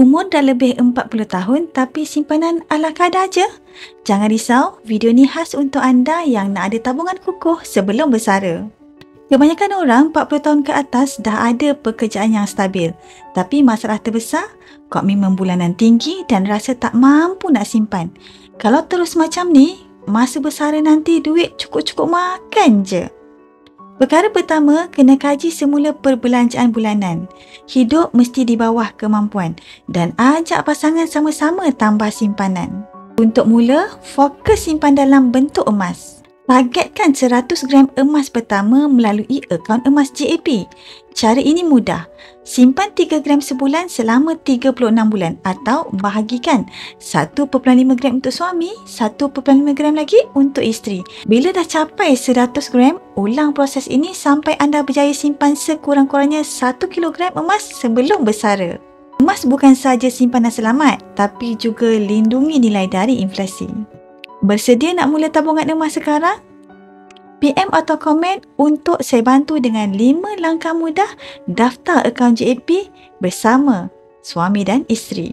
Umur dah lebih 40 tahun tapi simpanan ala kadar je? Jangan risau, video ni khas untuk anda yang nak ada tabungan kukuh sebelum bersara. Kebanyakan orang 40 tahun ke atas dah ada pekerjaan yang stabil. Tapi masalah terbesar, komitmen bulanan tinggi dan rasa tak mampu nak simpan. Kalau terus macam ni, masa bersara nanti duit cukup-cukup makan je. Perkara pertama, kena kaji semula perbelanjaan bulanan. Hidup mesti di bawah kemampuan dan ajak pasangan sama-sama tambah simpanan. Untuk mula, fokus simpan dalam bentuk emas. Targetkan 100 gram emas pertama melalui akaun emas JAP. Cara ini mudah. Simpan 3 gram sebulan selama 36 bulan atau bahagikan 1.5 gram untuk suami, 1.5 gram lagi untuk isteri. Bila dah capai 100 gram, ulang proses ini sampai anda berjaya simpan sekurang-kurangnya 1 kilogram emas sebelum bersara. Emas bukan sahaja simpanan selamat, tapi juga lindungi nilai dari inflasi. Bersedia nak mula tabungan emas sekarang? PM atau komen untuk saya bantu dengan 5 langkah mudah daftar akaun JAP bersama suami dan isteri.